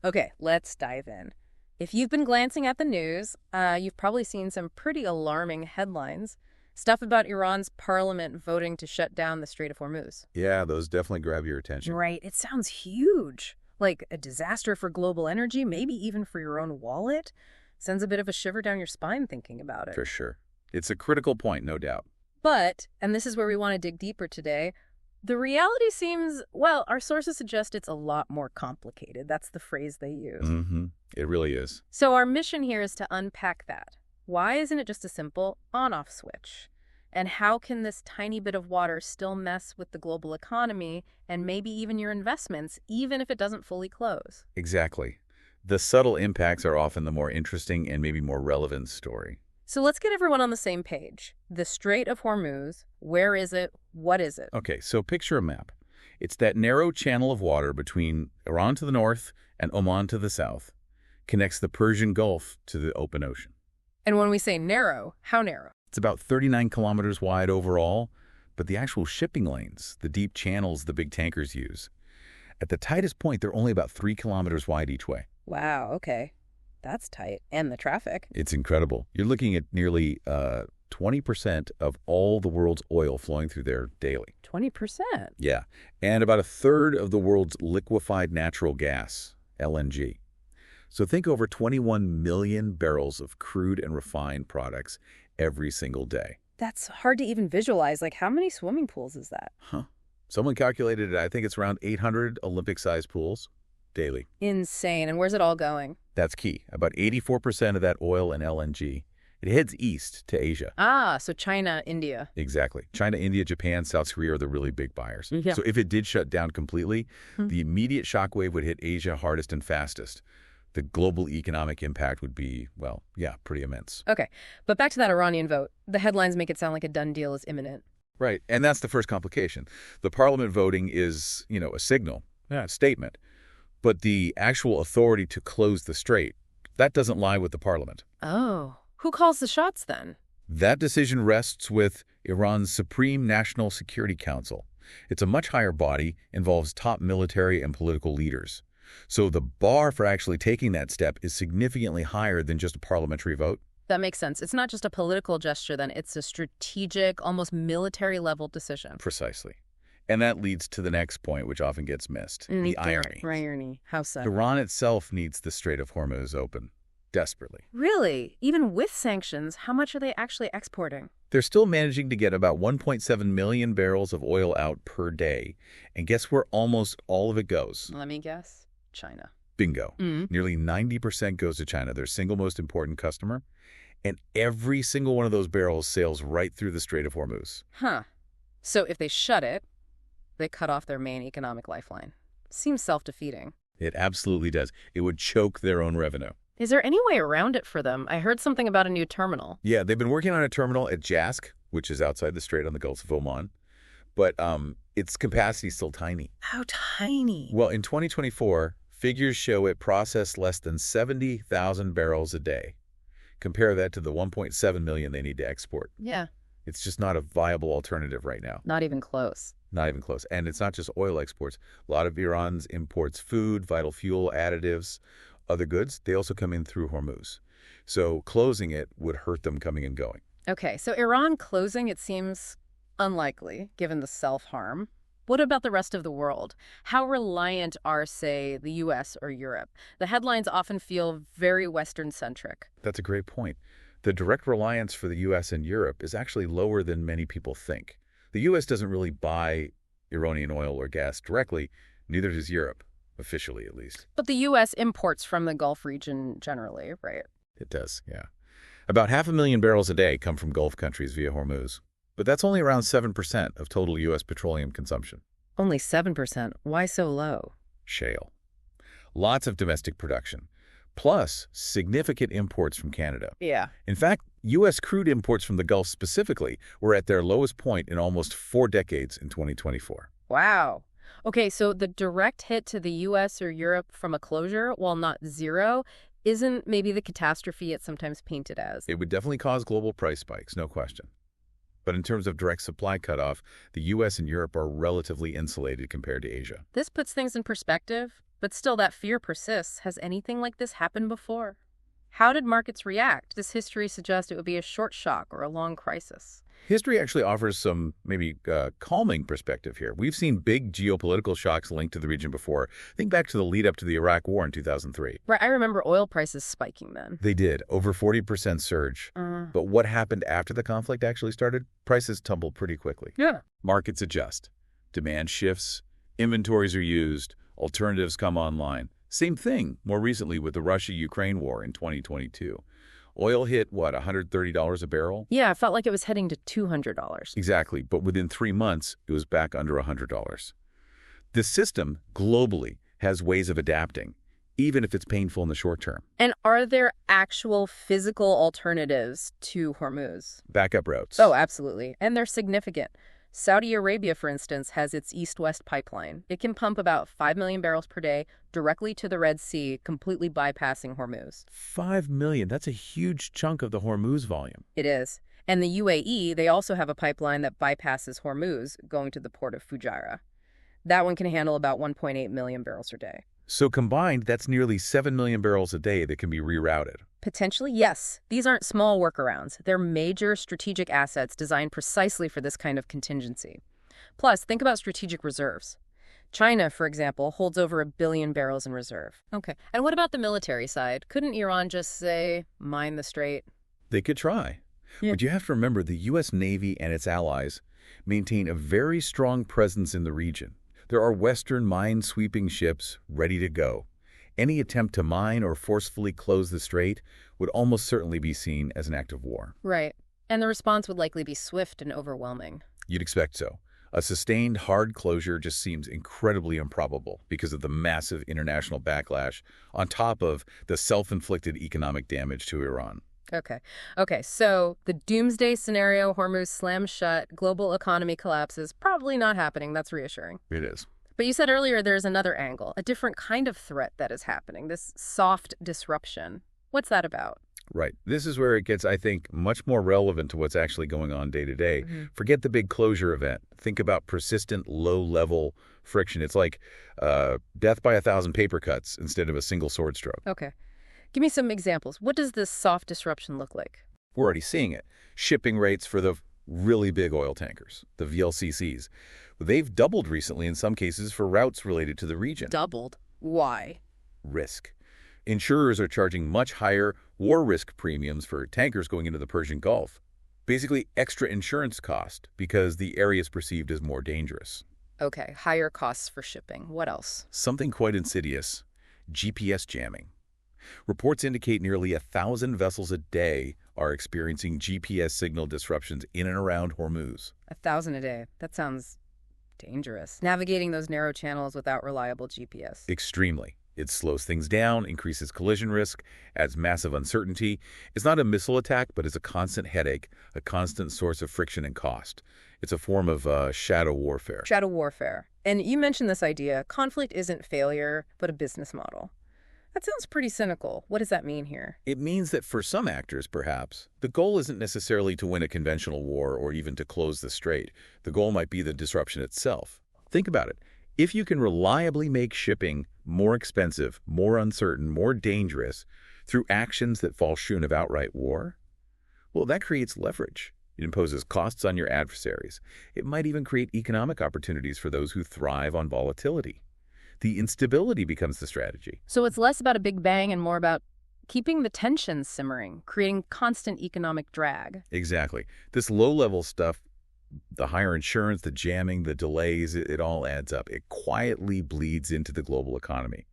Okay, let's dive in. If you've been glancing at the news, you've probably seen some pretty alarming headlines. Stuff about Iran's parliament voting to shut down the Strait of Hormuz. Yeah, those definitely grab your attention. Right, it sounds huge. Like a disaster for global energy, maybe even for your own wallet. Sends a bit of a shiver down your spine thinking about it. For sure. It's a critical point, no doubt. But, and this is where we want to dig deeper today, the reality seems, well, our sources suggest it's a lot more complicated. That's the phrase they use. It really is. So our mission here is to unpack that. Why isn't it just a simple on-off switch? And how can this tiny bit of water still mess with the global economy and maybe even your investments, even if it doesn't fully close? Exactly. The subtle impacts are often the more interesting and maybe more relevant story. So let's get everyone on the same page. The Strait of Hormuz, where is it? What is it? Okay, so picture a map. It's that narrow channel of water between Iran to the north and Oman to the south. Connects the Persian Gulf to the open ocean. And when we say narrow, how narrow? It's about 39 kilometers wide overall, but the actual shipping lanes, the deep channels the big tankers use, at the tightest point, they're only about 3 kilometers wide each way. Wow, okay. That's tight. And the traffic. It's incredible. You're looking at nearly 20% of all the world's oil flowing through there daily. 20%? Yeah, and about a third of the world's liquefied natural gas, LNG. So think over 21 million barrels of crude and refined products every single day. That's hard to even visualize. Like, how many swimming pools is that? Huh. Someone calculated it, I think it's around 800 Olympic-sized pools daily. Insane. And where's it all going? That's key. About 84% of that oil and LNG, it heads east to Asia. Ah, so China, India. Exactly. China, India, Japan, South Korea are the really big buyers. Yeah. So if it did shut down completely, the immediate shockwave would hit Asia hardest and fastest. The global economic impact would be, well, yeah, pretty immense. Okay, but back to that Iranian vote. The headlines make it sound like a done deal is imminent. Right, and that's the first complication. The parliament voting is, a signal, a statement. But the actual authority to close the strait, that doesn't lie with the parliament. Oh, who calls the shots then? That decision rests with Iran's Supreme National Security Council. It's a much higher body, involves top military and political leaders. So the bar for actually taking that step is significantly higher than just a parliamentary vote. That makes sense. It's not just a political gesture then, it's a strategic, almost military-level decision. Precisely. And that leads to the next point, which often gets missed, the irony. Irony. How so? Iran itself needs the Strait of Hormuz open, desperately. Really? Even with sanctions, how much are they actually exporting? They're still managing to get about 1.7 million barrels of oil out per day. And guess where almost all of it goes? Let me guess. China. Bingo. Nearly 90% goes to China, their single most important customer. And every single one of those barrels sails right through the Strait of Hormuz. Huh. So if they shut it, they cut off their main economic lifeline. Seems self-defeating. It absolutely does. It would choke their own revenue. Is there any way around it for them? I heard something about a new terminal. Yeah, they've been working on a terminal at Jask, which is outside the strait on the Gulf of Oman. But its capacity is still tiny. How tiny? Well, in 2024, figures show it processed less than 70,000 barrels a day. Compare that to the 1.7 million they need to export. Yeah. It's just not a viable alternative right now. Not even close. Not even close. And it's not just oil exports. A lot of Iran's imports food, vital fuel, additives, other goods. They also come in through Hormuz. So closing it would hurt them coming and going. Okay, so Iran closing, it seems unlikely, given the self-harm. What about the rest of the world? How reliant are, say, the U.S. or Europe? The headlines often feel very Western-centric. That's a great point. The direct reliance for the U.S. and Europe is actually lower than many people think. The U.S. doesn't really buy Iranian oil or gas directly, neither does Europe, officially at least. But the U.S. imports from the Gulf region generally, right? It does, yeah. About 500,000 barrels a day come from Gulf countries via Hormuz. But that's only around 7% of total U.S. petroleum consumption. Only 7%. Why so low? Shale. Lots of domestic production, plus significant imports from Canada. Yeah. In fact, U.S. crude imports from the Gulf specifically were at their lowest point in almost 4 decades in 2024. Wow. Okay, so the direct hit to the U.S. or Europe from a closure, while not zero, isn't maybe the catastrophe it's sometimes painted as. It would definitely cause global price spikes, no question. But in terms of direct supply cutoff, the U.S. and Europe are relatively insulated compared to Asia. This puts things in perspective. But still, that fear persists. Has anything like this happened before? How did markets react? Does history suggest it would be a short shock or a long crisis? History actually offers some maybe calming perspective here. We've seen big geopolitical shocks linked to the region before. Think back to the lead up to the Iraq War in 2003. Right, I remember oil prices spiking then. They did, over 40% surge. But what happened after the conflict actually started? Prices tumbled pretty quickly. Yeah. Markets adjust. Demand shifts. Inventories are used. Alternatives come online. Same thing more recently with the Russia-Ukraine war in 2022. Oil hit, what, $130 a barrel? Yeah, I felt like it was heading to $200. Exactly, but within 3 months, it was back under $100. The system, globally, has ways of adapting, even if it's painful in the short term. And are there actual physical alternatives to Hormuz? Backup routes. Oh, absolutely. And they're significant. Saudi Arabia, for instance, has its east-west pipeline. It can pump about 5 million barrels per day directly to the Red Sea, completely bypassing Hormuz. 5 million, that's a huge chunk of the Hormuz volume. It is. And the UAE, they also have a pipeline that bypasses Hormuz, going to the port of Fujairah. That one can handle about 1.8 million barrels a day. So combined, that's nearly 7 million barrels a day that can be rerouted. Potentially, yes. These aren't small workarounds. They're major strategic assets designed precisely for this kind of contingency. Plus, think about strategic reserves. China, for example, holds over 1 billion barrels in reserve. Okay. And what about the military side? Couldn't Iran just say, mine the strait? They could try. Yeah. But you have to remember the U.S. Navy and its allies maintain a very strong presence in the region. There are Western mine-sweeping ships ready to go. Any attempt to mine or forcefully close the strait would almost certainly be seen as an act of war. Right. And the response would likely be swift and overwhelming. You'd expect so. A sustained, hard closure just seems incredibly improbable because of the massive international backlash on top of the self-inflicted economic damage to Iran. Okay, so the doomsday scenario, Hormuz slams shut, global economy collapses, probably not happening. That's reassuring. It is. But you said earlier there's another angle, a different kind of threat that is happening, this soft disruption. What's that about? Right. This is where it gets, I think, much more relevant to what's actually going on day to day. Forget the big closure event. Think about persistent, low-level friction. It's like death by 1,000 paper cuts instead of a single sword stroke. Okay. Give me some examples. What does this soft disruption look like? We're already seeing it. Shipping rates for the really big oil tankers, the VLCCs. They've doubled recently in some cases for routes related to the region. Doubled? Why? Risk. Insurers are charging much higher war risk premiums for tankers going into the Persian Gulf. Basically, extra insurance cost because the area is perceived as more dangerous. Okay, higher costs for shipping. What else? Something quite insidious, GPS jamming. Reports indicate nearly 1,000 vessels a day are experiencing GPS signal disruptions in and around Hormuz. 1,000 a day. That sounds dangerous. Navigating those narrow channels without reliable GPS. Extremely. It slows things down, increases collision risk, adds massive uncertainty. It's not a missile attack, but it's a constant headache, a constant source of friction and cost. It's a form of shadow warfare. Shadow warfare. And you mentioned this idea, conflict isn't failure, but a business model. That sounds pretty cynical. What does that mean here? It means that for some actors, perhaps, the goal isn't necessarily to win a conventional war or even to close the strait. The goal might be the disruption itself. Think about it. If you can reliably make shipping more expensive, more uncertain, more dangerous through actions that fall short of outright war, well, that creates leverage. It imposes costs on your adversaries. It might even create economic opportunities for those who thrive on volatility. The instability becomes the strategy. So it's less about a big bang and more about keeping the tensions simmering, creating constant economic drag. Exactly. This low-level stuff, the higher insurance, the jamming, the delays, it all adds up. It quietly bleeds into the global economy.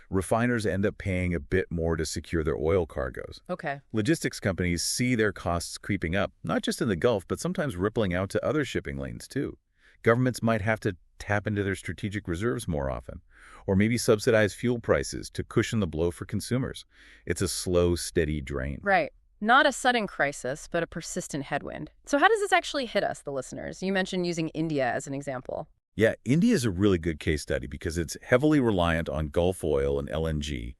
Refiners end up paying a bit more to secure their oil cargoes. Okay. Logistics companies see their costs creeping up, not just in the Gulf, but sometimes rippling out to other shipping lanes too. Governments might have to tap into their strategic reserves more often, or maybe subsidize fuel prices to cushion the blow for consumers. It's a slow, steady drain. Right. Not a sudden crisis, but a persistent headwind. So how does this actually hit us, the listeners? You mentioned using India as an example. Yeah, India is a really good case study because it's heavily reliant on Gulf oil and LNG,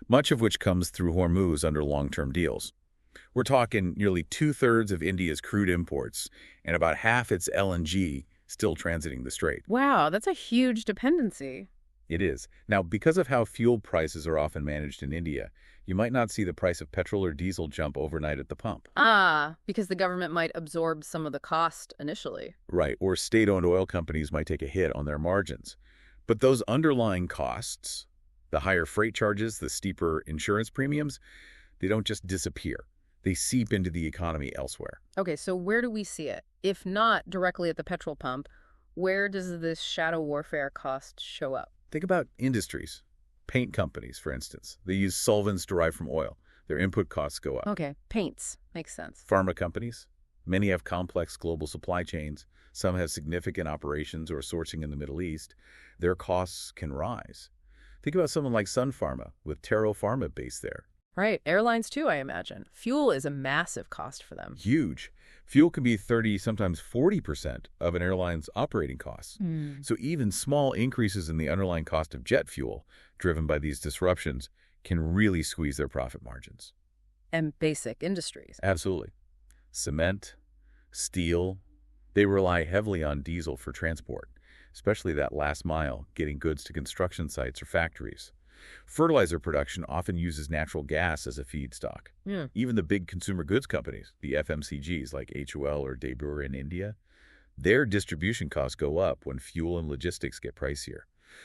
much of which comes through Hormuz under long-term deals. We're talking nearly 2/3 of India's crude imports and about half its LNG still transiting the strait. Wow, that's a huge dependency. It is. Now, because of how fuel prices are often managed in India, you might not see the price of petrol or diesel jump overnight at the pump. Ah, because the government might absorb some of the cost initially. Right, or state-owned oil companies might take a hit on their margins. But those underlying costs, the higher freight charges, the steeper insurance premiums, they don't just disappear. They seep into the economy elsewhere. Okay, so where do we see it? If not directly at the petrol pump, where does this shadow warfare cost show up? Think about industries. Paint companies, for instance. They use solvents derived from oil. Their input costs go up. Okay, paints. Makes sense. Pharma companies. Many have complex global supply chains. Some have significant operations or sourcing in the Middle East. Their costs can rise. Think about someone like Sun Pharma with Taro Pharma based there. Right. Airlines too, I imagine. Fuel is a massive cost for them. Huge. Fuel can be 30, sometimes 40% of an airline's operating costs. So even small increases in the underlying cost of jet fuel, driven by these disruptions, can really squeeze their profit margins. And basic industries. Absolutely. Cement, steel, they rely heavily on diesel for transport, especially that last mile, getting goods to construction sites or factories. Fertilizer production often uses natural gas as a feedstock. Yeah. Even the big consumer goods companies, the FMCGs like HUL or Dabur in India, their distribution costs go up when fuel and logistics get pricier.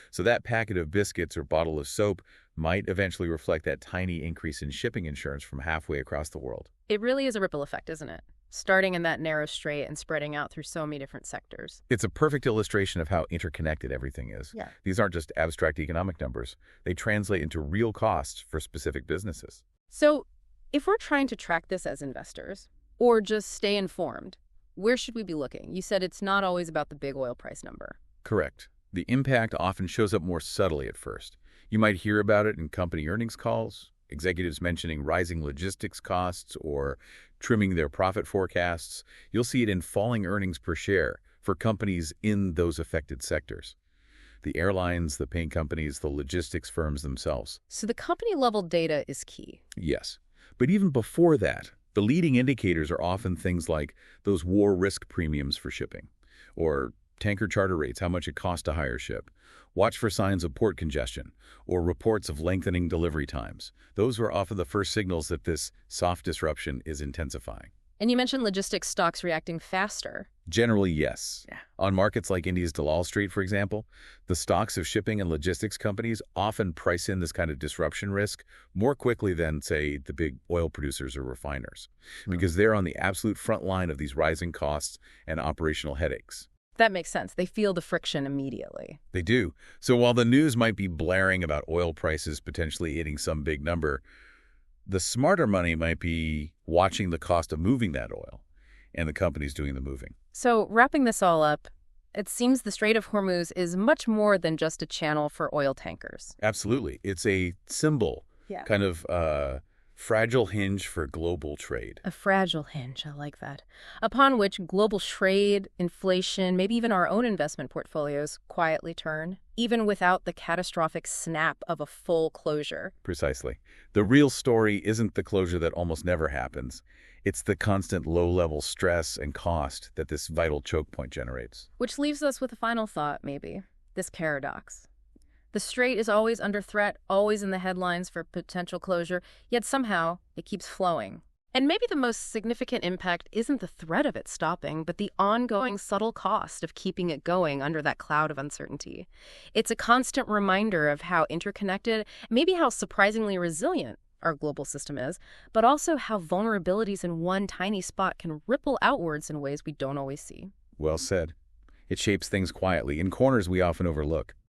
So that packet of biscuits or bottle of soap might eventually reflect that tiny increase in shipping insurance from halfway across the world. It really is a ripple effect, isn't it? Starting in that narrow strait and spreading out through so many different sectors. It's a perfect illustration of how interconnected everything is. Yeah. These aren't just abstract economic numbers. They translate into real costs for specific businesses. So if we're trying to track this as investors, or just stay informed, where should we be looking? You said it's not always about the big oil price number. Correct. The impact often shows up more subtly at first. You might hear about it in company earnings calls, executives mentioning rising logistics costs or trimming their profit forecasts. You'll see it in falling earnings per share for companies in those affected sectors. The airlines, the paint companies, the logistics firms themselves. So the company-level data is key. Yes. But even before that, the leading indicators are often things like those war risk premiums for shipping, or tanker charter rates, how much it costs to hire a ship. Watch for signs of port congestion or reports of lengthening delivery times. Those are often the first signals that this soft disruption is intensifying. And you mentioned logistics stocks reacting faster. Generally, yes. Yeah. On markets like India's Dalal Strait, for example, the stocks of shipping and logistics companies often price in this kind of disruption risk more quickly than, say, the big oil producers or refiners, because they're on the absolute front line of these rising costs and operational headaches. That makes sense. They feel the friction immediately. They do. So while the news might be blaring about oil prices potentially hitting some big number, the smarter money might be watching the cost of moving that oil and the companies doing the moving. So wrapping this all up, it seems the Strait of Hormuz is much more than just a channel for oil tankers. Absolutely. It's a symbol, Yeah. kind of fragile hinge for global trade. A fragile hinge, I like that, upon which global trade, inflation, maybe even our own investment portfolios quietly turn, even without the catastrophic snap of a full closure. Precisely. The real story isn't the closure that almost never happens. It's the constant low-level stress and cost that this vital choke point generates. Which leaves us with a final thought, maybe, this paradox. The strait is always under threat, always in the headlines for potential closure, yet somehow it keeps flowing. And maybe the most significant impact isn't the threat of it stopping, but the ongoing subtle cost of keeping it going under that cloud of uncertainty. It's a constant reminder of how interconnected, maybe how surprisingly resilient our global system is, but also how vulnerabilities in one tiny spot can ripple outwards in ways we don't always see. Well said. It shapes things quietly, in corners we often overlook.